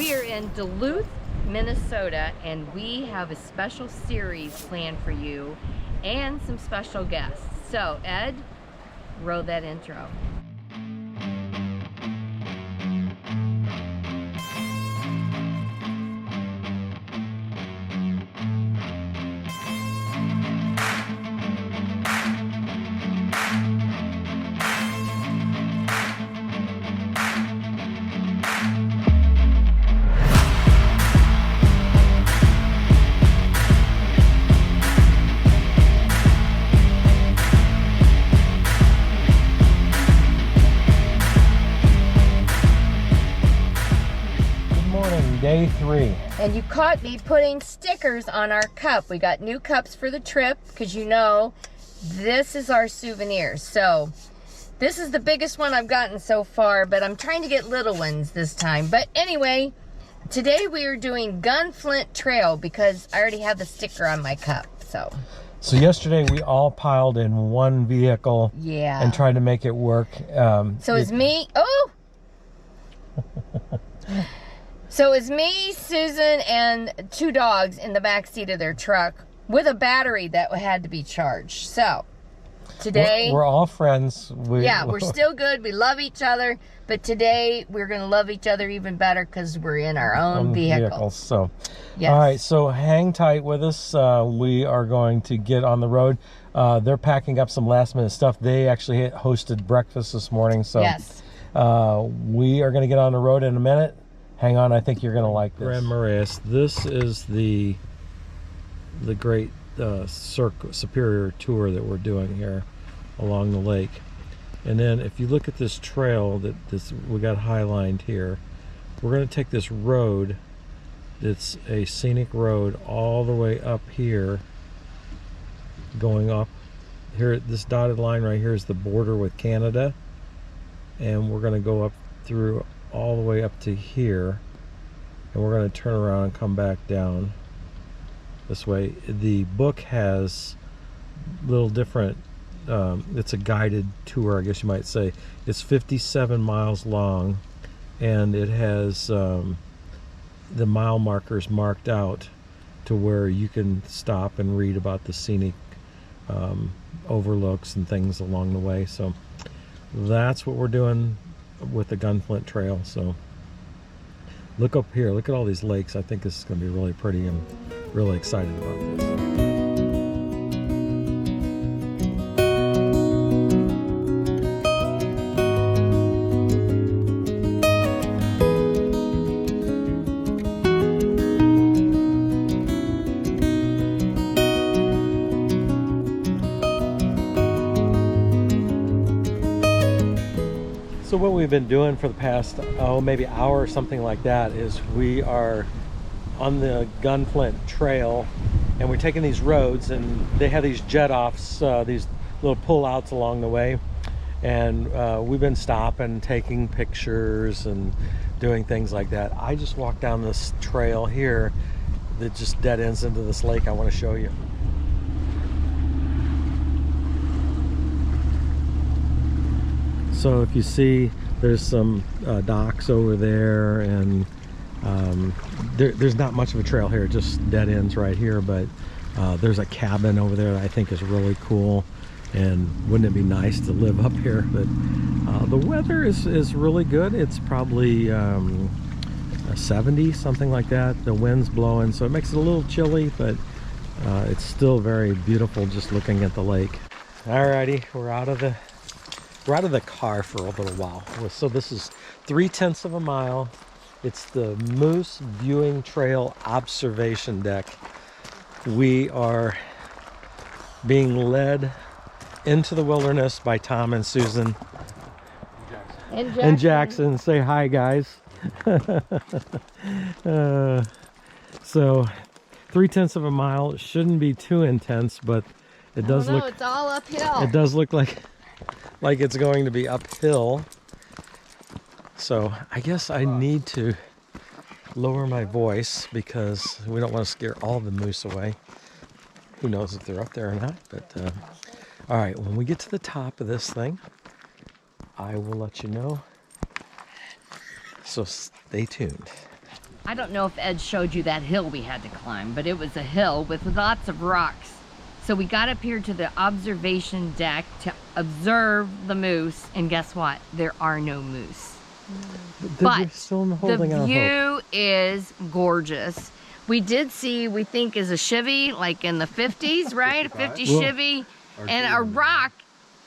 We are in Duluth, Minnesota, and we have a special series planned for you and some special guests. So, Ed, roll that intro. Day 3. And you caught me putting stickers on our cup. We got new cups for the trip because you know this is our souvenir. So this is the biggest one I've gotten so far, but I'm trying to get little ones this time. But anyway, today we are doing Gunflint Trail because I already have the sticker on my cup. So yesterday we all piled in one vehicle, yeah, and tried to make it work. So it's me. Oh. So it's me, Susan, and 2 dogs in the back seat of their truck with a battery that had to be charged. So today we're all friends. Yeah, we're still good. We love each other, but today we're going to love each other even better because we're in our own vehicles. So, yes. All right. So hang tight with us. We are going to get on the road. They're packing up some last minute stuff. They actually hosted breakfast this morning. So yes, we are going to get on the road in a minute. Hang on, I think you're going to like this. Grand Marais. This is the great Superior tour that we're doing here along the lake. And then if you look at this trail that we got highlined here, we're going to take this road that's a scenic road all the way up here, going up here. This dotted line right here is the border with Canada, and we're going to go up through all the way up to here, and we're going to turn around and come back down this way. The book has little different it's a guided tour, I guess you might say. It's 57 miles long, and it has the mile markers marked out to where you can stop and read about the scenic overlooks and things along the way. So that's what we're doing with the Gunflint Trail. So look up here, look at all these lakes. I think this is going to be really pretty, and really excited about this. So what we've been doing for the past, maybe hour or something like that, is we are on the Gunflint Trail, and we're taking these roads, and they have these jet-offs, these little pull-outs along the way, and we've been stopping, taking pictures, and doing things like that. I just walked down this trail here that just dead ends into this lake I want to show you. So if you see, there's some docks over there, and there's not much of a trail here, just dead ends right here, but there's a cabin over there that I think is really cool, and wouldn't it be nice to live up here? But the weather is really good. It's probably 70, something like that. The wind's blowing, so it makes it a little chilly, but it's still very beautiful just looking at the lake. Alrighty, we're out of the car for a little while. So this is 3/10 of a mile. It's the Moose Viewing Trail Observation Deck. We are being led into the wilderness by Tom and Susan. and Jackson. Say hi, guys. So 3/10 of a mile. It shouldn't be too intense, but it does look. It's all uphill. It does look like it's going to be uphill. So I guess I need to lower my voice because we don't want to scare all the moose away. Who knows if they're up there or not, but all right, when we get to the top of this thing, I will let you know. So stay tuned. I don't know if Ed showed you that hill we had to climb, but it was a hill with lots of rocks. So we got up here to the observation deck to observe the moose, and guess what? There are no moose. But the view is gorgeous. We did see, we think is a Chevy, like in the 50s, right? A 50 Chevy, and a rock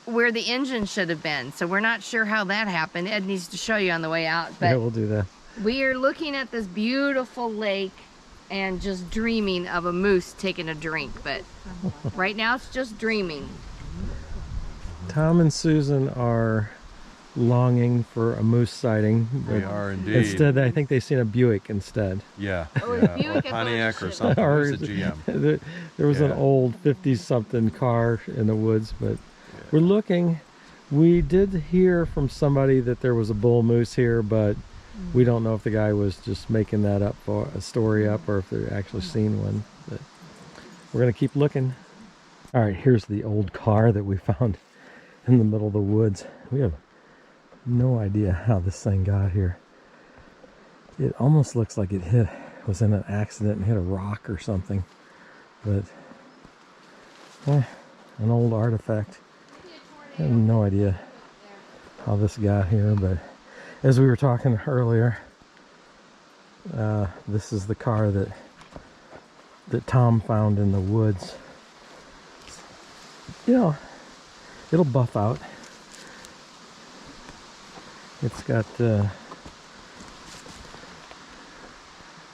where the engine should have been. So we're not sure how that happened. Ed needs to show you on the way out. But yeah, we'll do that. We are looking at this beautiful lake and just dreaming of a moose taking a drink. But right now it's just dreaming. Tom and Susan are longing for a moose sighting. They are indeed. Instead, I think they've seen a Buick instead. Yeah, Oh, yeah. Buick, or Pontiac or something. Or a GM. There was an old 50-something car in the woods, but we're looking. We did hear from somebody that there was a bull moose here, but we don't know if the guy was just making that up for a story up or if they're actually seen one. But we're gonna keep looking. All right, here's the old car that we found in the middle of the woods. We have no idea how this thing got here. It almost looks like it was in an accident and hit a rock or something, but an old artifact. I have no idea how this got here, but as we were talking earlier, this is the car that Tom found in the woods. You know, it'll buff out. It's got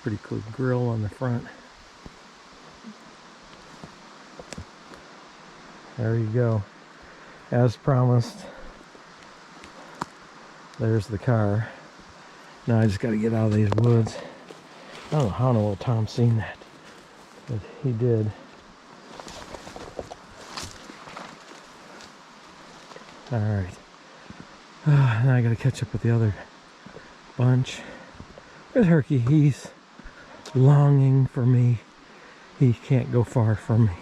pretty cool grill on the front. There you go. As promised, there's the car. Now I just got to get out of these woods. I don't know how in the world Tom's seen that, but he did. All right. Now I got to catch up with the other bunch. There's Herky. He's longing for me. He can't go far from me.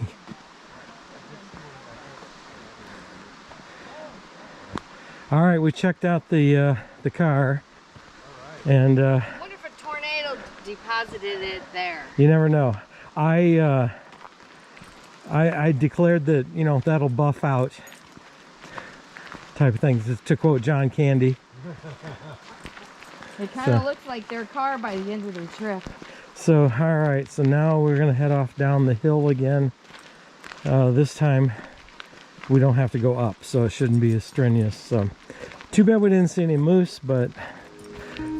All right, we checked out the car, and I wonder if a tornado deposited it there. You never know. I declared that, you know, that'll buff out type of thing, to quote John Candy. It kind of looks like their car by the end of their trip. So, all right, so now we're gonna head off down the hill again. This time we don't have to go up, so it shouldn't be as strenuous. So, too bad we didn't see any moose, but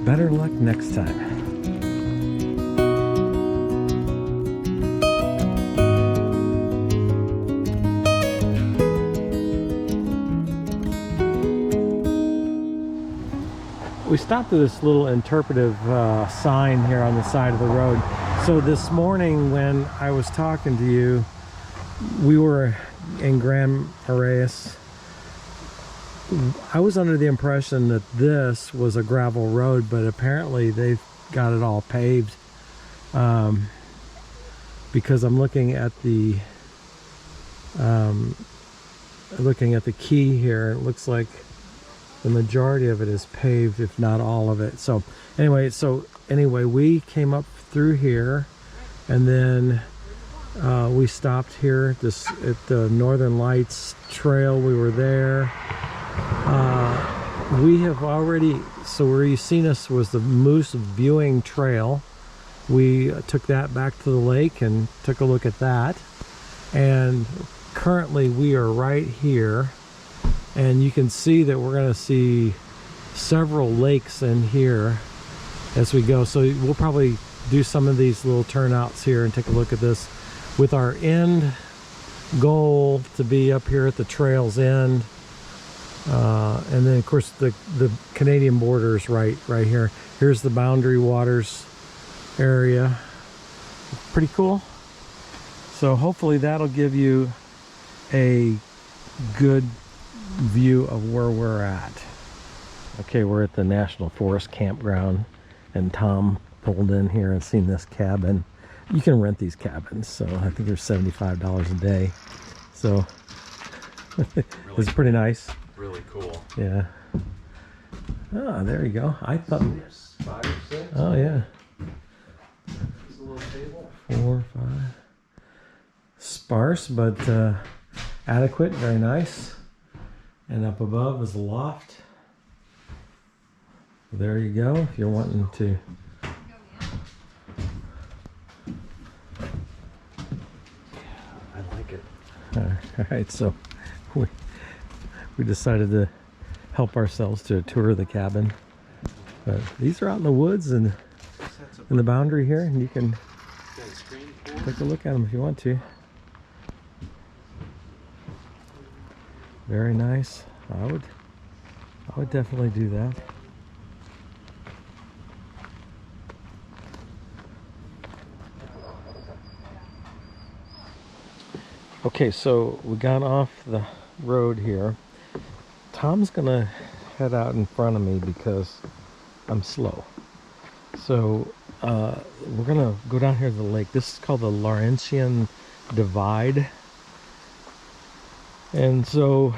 better luck next time. We stopped at this little interpretive sign here on the side of the road. So this morning when I was talking to you, we were in Grand Marais. I was under the impression that this was a gravel road, but apparently they've got it all paved, because I'm looking at the key here. It looks like the majority of it is paved, if not all of it. So anyway, we came up through here, and then we stopped here at the Northern Lights Trail. We were there. We have already, so where you've seen us was the Moose Viewing Trail. We took that back to the lake and took a look at that. And currently we are right here. And you can see that we're going to see several lakes in here as we go. So we'll probably do some of these little turnouts here and take a look at this, with our end goal to be up here at the trail's end. And then of course the Canadian border is right here. Here's the Boundary Waters area. Pretty cool. So hopefully that'll give you a good view of where we're at. Okay, we're at the National Forest Campground, and Tom pulled in here and seen this cabin. You can rent these cabins, so I think they're $75 a day. So it's pretty nice. Really cool. Yeah. Oh, there you go. I thought. 5 or 6. Oh yeah. sparse, but adequate, very nice. And up above is the loft. There you go, if you're wanting to. I like it. All right, so we decided to help ourselves to a tour of the cabin. But these are out in the woods and in the boundary here, and you can take a look at them if you want to. Very nice. I would definitely do that. Okay, so we got off the road here. Tom's gonna head out in front of me because I'm slow. So we're gonna go down here to the lake. This is called the Laurentian Divide. And so,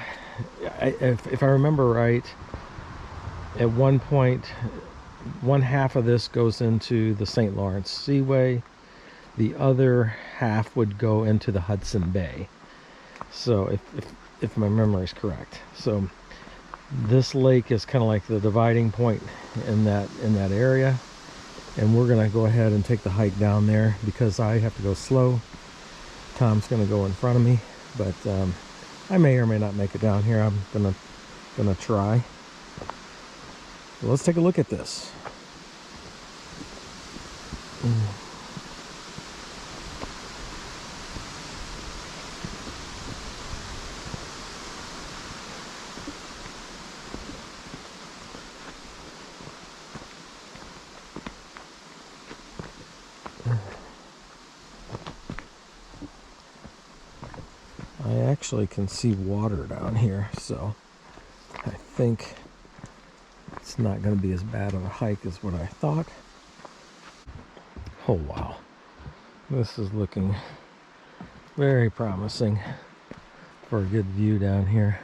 if I remember right, at one point, one half of this goes into the St. Lawrence Seaway. The other half would go into the Hudson Bay. So, if my memory is correct. So, this lake is kind of like the dividing point in that area. And we're gonna go ahead and take the hike down there because I have to go slow. Tom's gonna go in front of me, but I may or may not make it down here. I'm gonna try. So let's take a look at this. I actually can see water down here, so I think it's not going to be as bad of a hike as what I thought. Oh wow, this is looking very promising for a good view down here.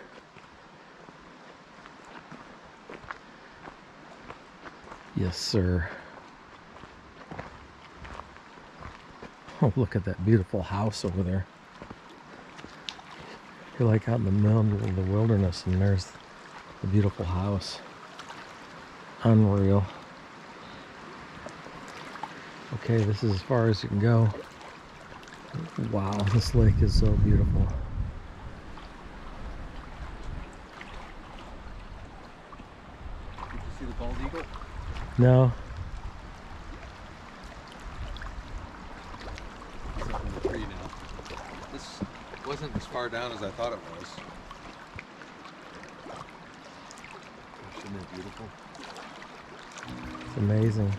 Yes, sir. Oh, look at that beautiful house over there. You're like out in the middle of the wilderness, and there's the beautiful house. Unreal. Okay, this is as far as you can go. Wow, this lake is so beautiful. Did you see the bald eagle? No. It's up in the tree now. This wasn't as far down as I thought it was. Isn't it beautiful? It's amazing.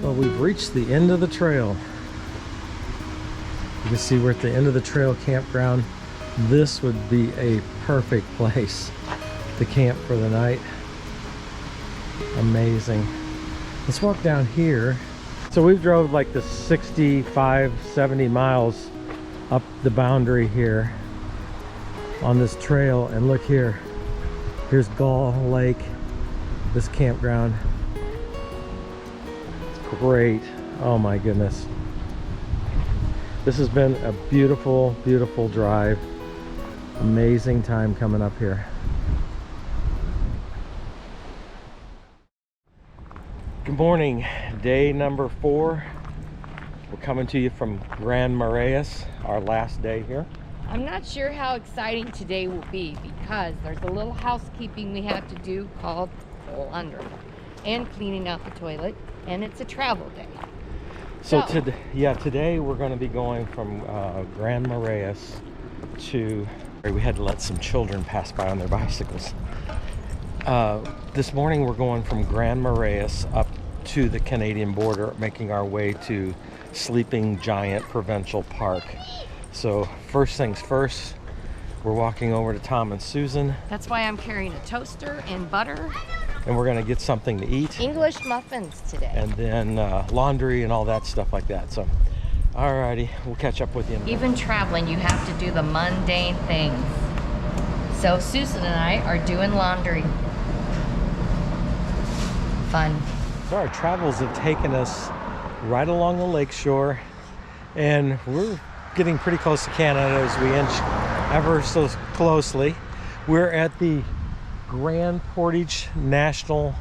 Well, we've reached the end of the trail. You can see we're at the end of the trail campground. This would be a perfect place to camp for the night. Amazing. Let's walk down here. So we've drove like the 65, 70 miles up the boundary here on this trail, and look here. Here's Gull Lake, this campground. It's great. Oh my goodness. This has been a beautiful, beautiful drive. Amazing time coming up here. Good morning, day number 4. We're coming to you from Grand Marais, our last day here. I'm not sure how exciting today will be because there's a little housekeeping we have to do called laundry and cleaning out the toilet, and it's a travel day. So today we're going to be going from Grand Marais to, we had to let some children pass by on their bicycles. This morning we're going from Grand Marais up to the Canadian border, making our way to Sleeping Giant Provincial Park. So first things first, we're walking over to Tom and Susan. That's why I'm carrying a toaster and butter. And we're gonna get something to eat. English muffins today. And then laundry and all that stuff like that. So, alrighty, we'll catch up with you in a minute. Even traveling, you have to do the mundane things. So Susan and I are doing laundry. fun. So our travels have taken us right along the lakeshore, and we're getting pretty close to Canada as we inch ever so closely. We're at the Grand Portage National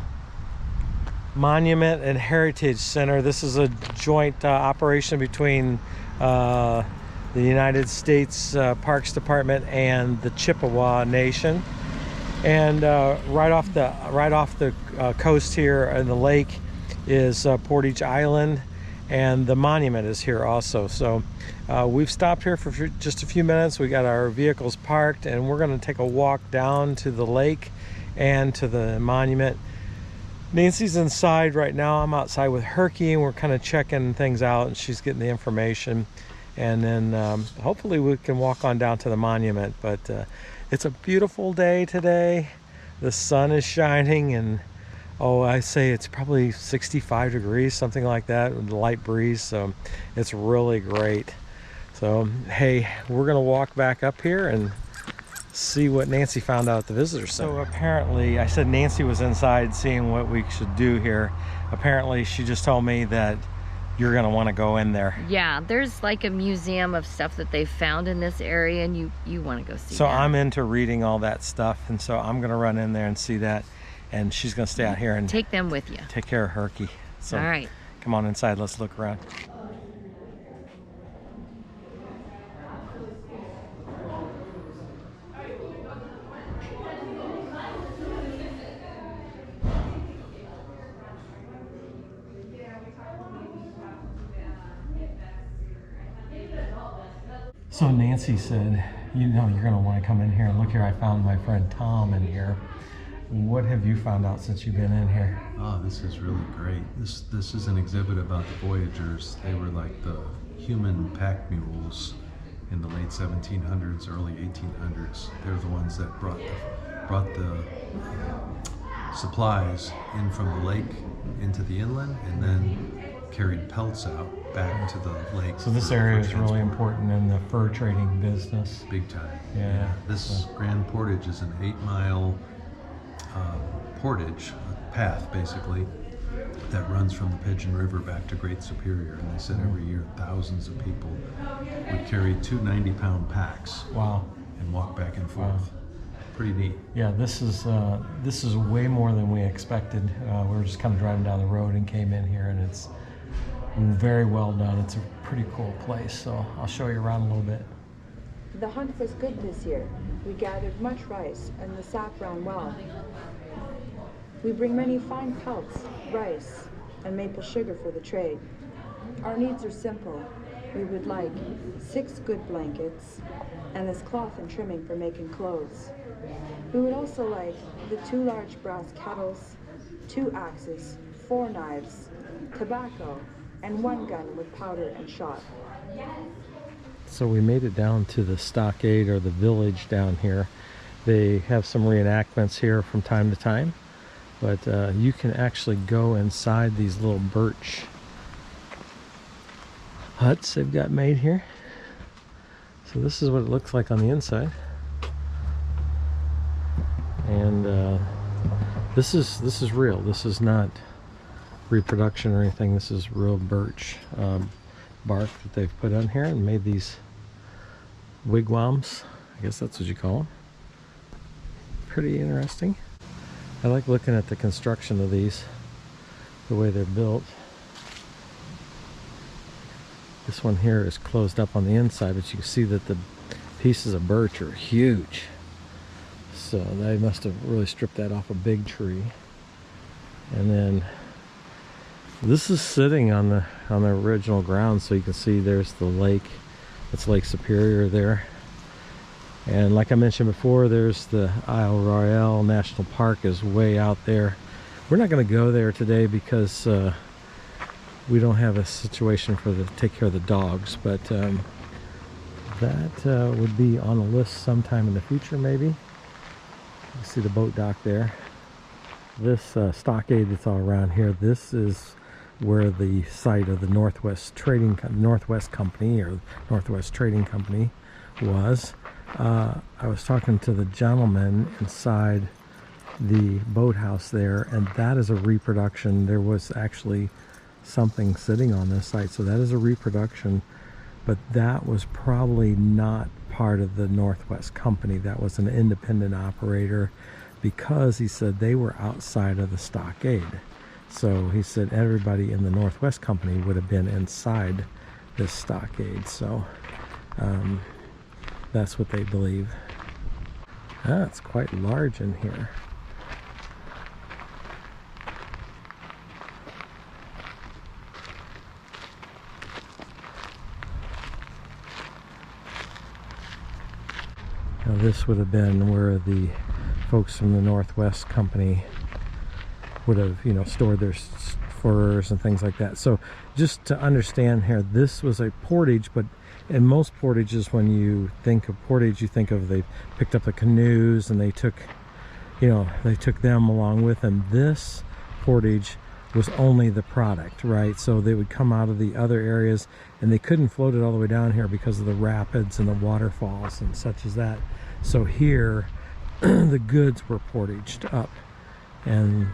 Monument and Heritage Center. This is a joint operation between the United States Parks Department and the Chippewa Nation. And right off the coast here in the lake is Portage Island, and the monument is here also. So we've stopped here for just a few minutes. We got our vehicles parked, and we're going to take a walk down to the lake and to the monument. Nancy's inside right now. I'm outside with Herky, and we're kind of checking things out, and she's getting the information. And then hopefully we can walk on down to the monument. But it's a beautiful day today. The sun is shining, and I say it's probably 65 degrees, something like that, with a light breeze. So it's really great. So hey, we're gonna walk back up here and see what Nancy found out at the visitor center. So apparently, I said Nancy was inside seeing what we should do here. Apparently she just told me that you're gonna want to go in there. Yeah, there's like a museum of stuff that they found in this area, and you want to go see so that. I'm into reading all that stuff, and so I'm gonna run in there and see that, and she's gonna stay out here and take them with you. Take care of Herky. So all right, come on inside, let's look around. So Nancy said, you know, you're going to want to come in here, and look here, I found my friend Tom in here. What have you found out since you've been in here? Oh, this is really great. This is an exhibit about the Voyagers. They were like the human pack mules in the late 1700s, early 1800s. They're the ones that brought the supplies in from the lake into the inland, and then carried pelts out back to the lake. So this area is really important in the fur trading business. Big time. Yeah. This Grand Portage is an 8-mile portage, a path basically, that runs from the Pigeon River back to Great Superior. And they said every year thousands of people would carry 2 90-pound packs. Wow. And walk back and forth. Wow. Pretty neat. Yeah, this is way more than we expected. We were just kind of driving down the road and came in here, and it's very well done. It's a pretty cool place, so I'll show you around a little bit. The hunt was good this year. We gathered much rice, and the sap ran well. We bring many fine pelts, rice, and maple sugar for the trade. Our needs are simple. We would like 6 good blankets, and this cloth and trimming for making clothes. We would also like the 2 large brass kettles, 2 axes, 4 knives, tobacco, and 1 gun with powder and shot. So we made it down to the stockade, or the village down here. They have some reenactments here from time to time, but you can actually go inside these little birch huts they've got made here. So this is what it looks like on the inside, and this is real. This is not reproduction or anything. This is real birch bark that they've put on here and made these wigwams. I guess that's what you call them. Pretty interesting. I like looking at the construction of these, the way they're built. This one here is closed up on the inside, but you can see that the pieces of birch are huge. So they must have really stripped that off a big tree. And then this is sitting on the original ground, so you can see there's the lake. That's Lake Superior there. And like I mentioned before, there's the Isle Royale National Park is way out there. We're not going to go there today because we don't have a situation for take care of the dogs, but that would be on a list sometime in the future, maybe. You see the boat dock there. This stockade that's all around here, this is where the site of the Northwest Trading Company was. I was talking to the gentleman inside the boathouse there, and that is a reproduction. There was actually something sitting on this site, so that is a reproduction, but that was probably not part of the Northwest Company. That was an independent operator, because he said they were outside of the stockade. So he said everybody in the Northwest Company would have been inside this stockade. So that's what they believe. It's quite large in here. Now this would have been where the folks from the Northwest Company would have, you know, stored their furs and things like that. So just to understand here, this was a portage, but in most portages, when you think of portage, you think of they picked up the canoes and they took, you know, they took them along with them. This portage was only the product, right? So they would come out of the other areas and they couldn't float it all the way down here because of the rapids and the waterfalls and such as that. So here the goods were portaged up, and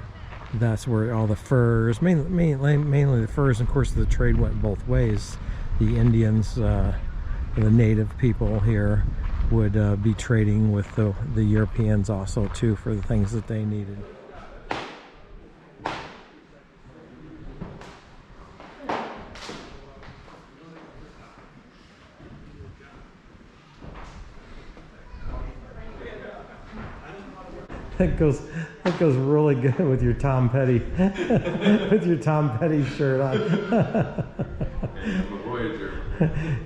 that's where all the furs, mainly the furs, and of course the trade went both ways. The Indians, the native people here, would be trading with the Europeans also too for the things that they needed. That goes really good with your Tom Petty with your Tom Petty shirt on. I'm a Voyager.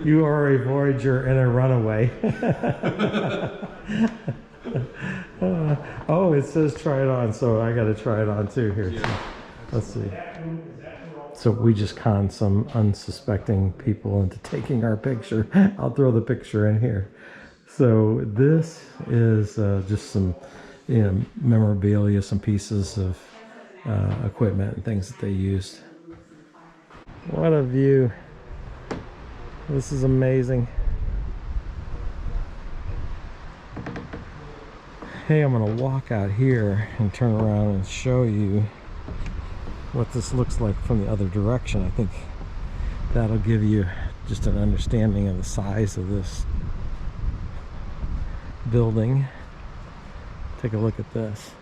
You are a Voyager and a runaway. Oh, it says try it on, so I got to try it on too here. Yeah. So, let's see. So we just conned some unsuspecting people into taking our picture. I'll throw the picture in here. So this is just some, you know, memorabilia, some pieces of equipment and things that they used. What a view. This is amazing. Hey, I'm gonna walk out here and turn around and show you what this looks like from the other direction. I think that'll give you just an understanding of the size of this building. Take a look at this.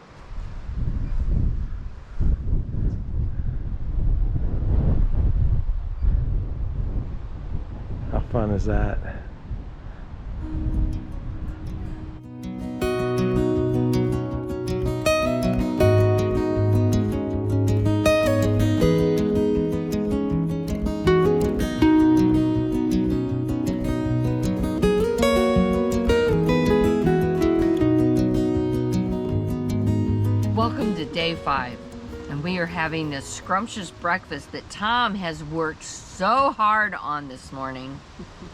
How fun is that? Welcome to day 5, and we are having this scrumptious breakfast that Tom has worked so hard on this morning.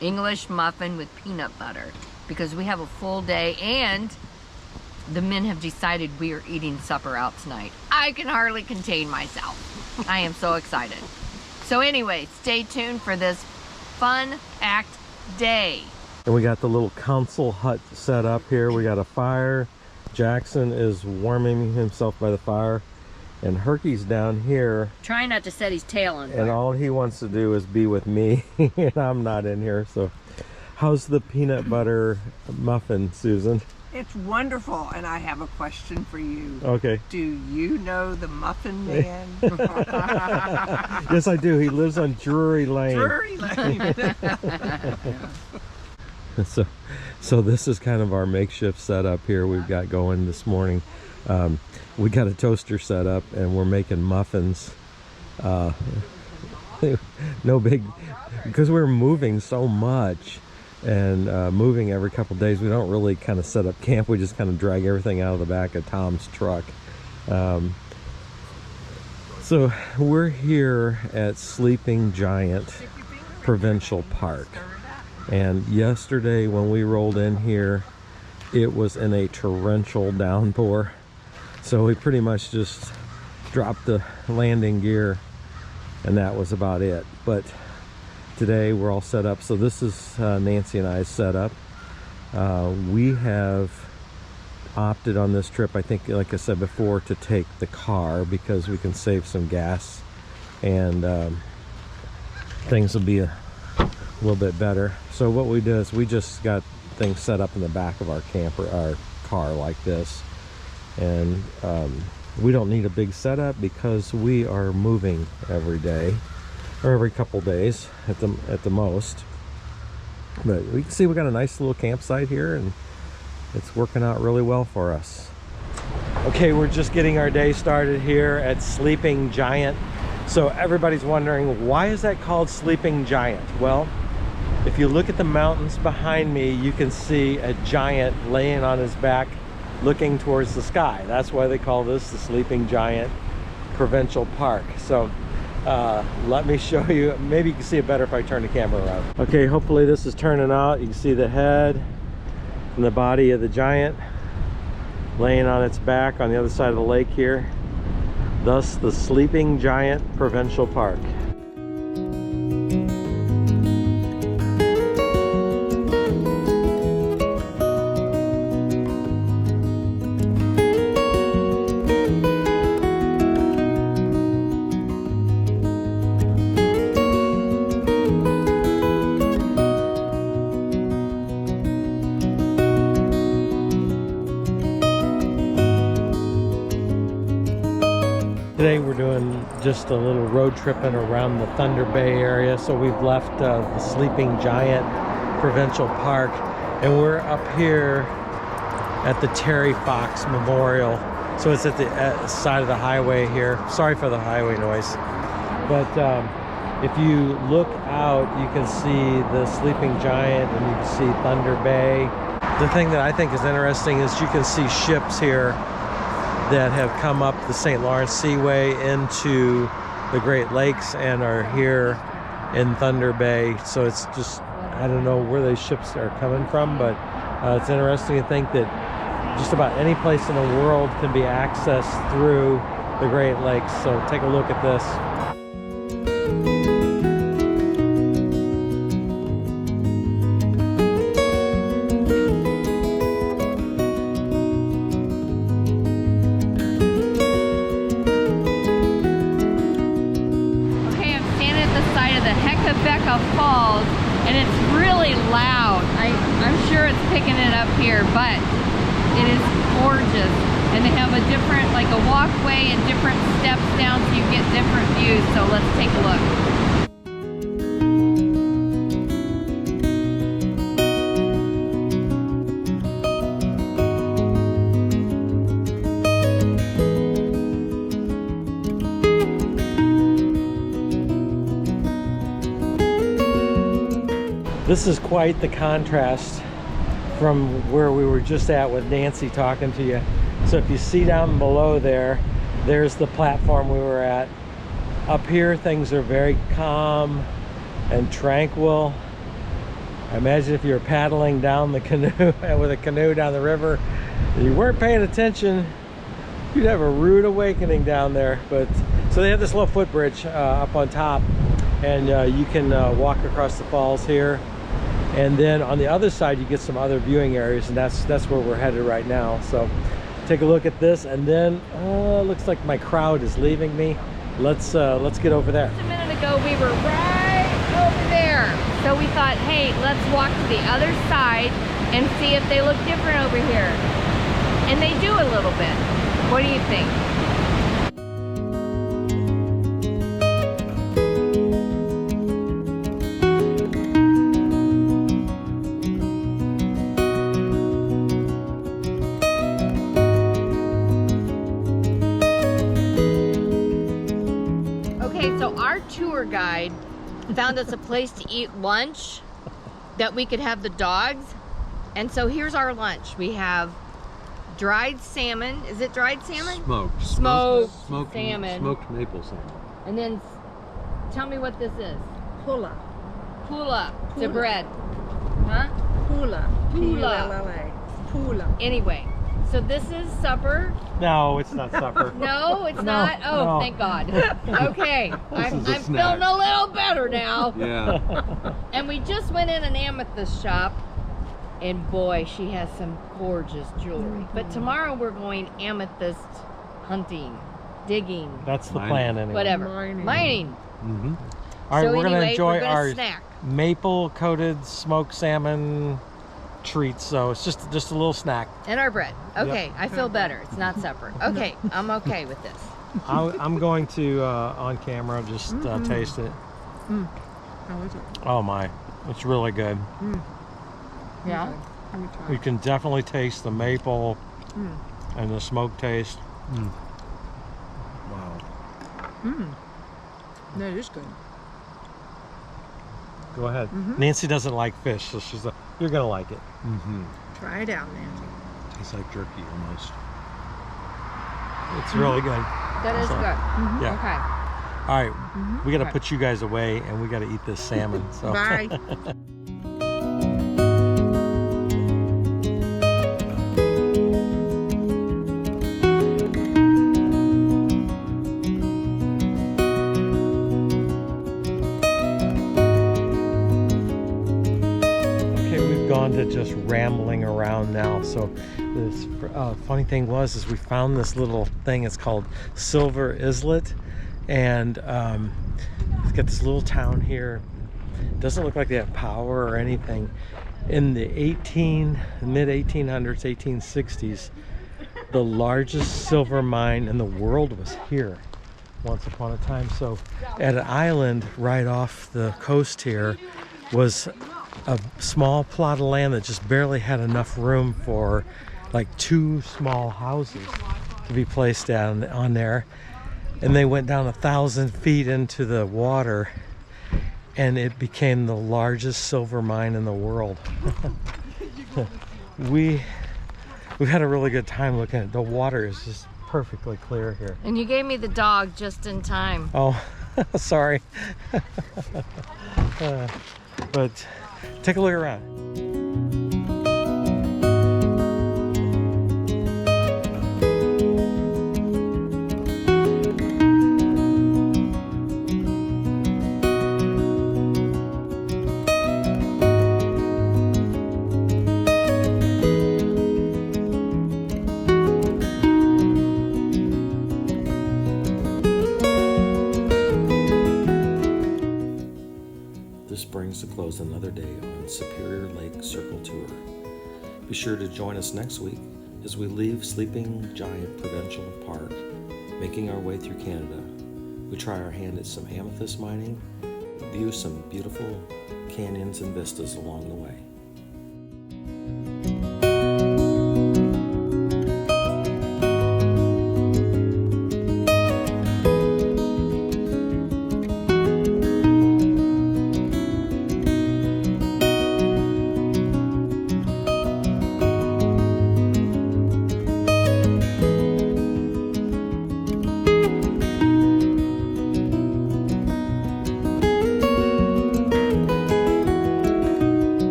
English muffin with peanut butter, because we have a full day and the men have decided we are eating supper out tonight. I can hardly contain myself. I am so excited. So anyway, stay tuned for this fun-packed day. And we got the little council hut set up here. We got a fire. Jackson is warming himself by the fire, and Herky's down here trying not to set his tail on fire. And all he wants to do is be with me, and I'm not in here. So how's the peanut butter muffin, Susan? It's wonderful, and I have a question for you. Okay. Do you know the Muffin Man? Yes, I do. He lives on Drury Lane. Drury Lane. So this is kind of our makeshift setup here we've got going this morning. We got a toaster set up and we're making muffins. No big, because we're moving so much and moving every couple of days, we don't really kind of set up camp. We just kind of drag everything out of the back of Tom's truck. So we're here at Sleeping Giant Provincial Park. And yesterday when we rolled in here, it was in a torrential downpour. So we pretty much just dropped the landing gear and that was about it. But today we're all set up. So this is Nancy and I's setup. We have opted on this trip, I think, like I said before, to take the car because we can save some gas and things will be a little bit better. So what we do is we just got things set up in the back of our car like this, and we don't need a big setup because we are moving every day or every couple days at the most. But we can see we got a nice little campsite here, and it's working out really well for us. Okay, we're just getting our day started here at Sleeping Giant. So everybody's wondering, why is that called Sleeping Giant? Well, if you look at the mountains behind me, you can see a giant laying on his back looking towards the sky. That's why they call this the Sleeping Giant Provincial Park. So let me show you. Maybe you can see it better if I turn the camera around. Okay, hopefully this is turning out. You can see the head and the body of the giant laying on its back on the other side of the lake here. Thus the Sleeping Giant Provincial Park. Today we're doing just a little road tripping around the Thunder Bay area. So we've left the Sleeping Giant Provincial Park, and we're up here at the Terry Fox Memorial. So it's at the side of the highway here. Sorry for the highway noise. But if you look out, you can see the Sleeping Giant and you can see Thunder Bay. The thing that I think is interesting is you can see ships here that have come up the St. Lawrence Seaway into the Great Lakes and are here in Thunder Bay. So it's just, I don't know where those ships are coming from, but it's interesting to think that just about any place in the world can be accessed through the Great Lakes. So take a look at this. Falls, and it's really loud. I'm sure it's picking it up here, but it is gorgeous. And they have a different, like a walkway and different steps down so you get different views. So let's take a look. This is quite the contrast from where we were just at with Nancy talking to you. So if you see down below there, there's the platform we were at. Up here, things are very calm and tranquil. I imagine if you were paddling down the canoe with a canoe down the river, and you weren't paying attention, you'd have a rude awakening down there. But so they have this little footbridge up on top, and you can walk across the falls here. And then on the other side, you get some other viewing areas, and that's where we're headed right now. So take a look at this, and then looks like my crowd is leaving me. Let's get over there. Just a minute ago, we were right over there. So we thought, hey, let's walk to the other side and see if they look different over here. And they do a little bit. What do you think? Tour guide found us a place to eat lunch that we could have the dogs, and so here's our lunch. We have dried salmon. Is it dried salmon? Smoked salmon. Smoked maple salmon. And then tell me what this is. Pula. Pula. It's a bread. Huh? Pula. Pula. Pula. Anyway, so this is supper. No, it's not supper. No, it's not. Oh, no. Thank God. Okay, I'm snack. feeling a little better now. Yeah. And we just went in an amethyst shop, And boy, she has some gorgeous jewelry. But tomorrow we're going amethyst hunting, digging, That's the plan anyway. whatever. Mining. Mm-hmm. All right, So we're gonna anyway, enjoy we're gonna our snack. maple-coated smoked salmon treats. So it's just a little snack. And our bread. Okay, I feel better. It's not separate. Okay, I'm okay with this. I'm going to on camera just taste it. How is it? Oh my, it's really good. Yeah? Let me try. You can definitely taste the maple and the smoke taste. Wow. That is good. Go ahead. Nancy doesn't like fish, so she's like, you're gonna like it. Try it out, Nancy. Tastes like jerky almost. It's really good. That is So, good. Yeah. Okay. All right, we got to put you guys away, and we got to eat this salmon. So. Bye. Gone to just rambling around now. So this funny thing is we found this little thing. It's called Silver Islet, and it's got this little town here. It doesn't look like they have power or anything. In the mid 1800s, 1860s, the largest silver mine in the world was here once upon a time. So at an island right off the coast here was a small plot of land that just barely had enough room for like 2 small houses to be placed down on there, and they went down 1,000 feet into the water, and it became the largest silver mine in the world. We've had a really good time looking at it. The water is just perfectly clear here. And you gave me the dog just in time. Oh, sorry. But take a look around. This brings to close another day on Superior Lake Circle Tour. Be sure to join us next week as we leave Sleeping Giant Provincial Park, making our way through Canada. We try our hand at some amethyst mining, view some beautiful canyons and vistas along the way.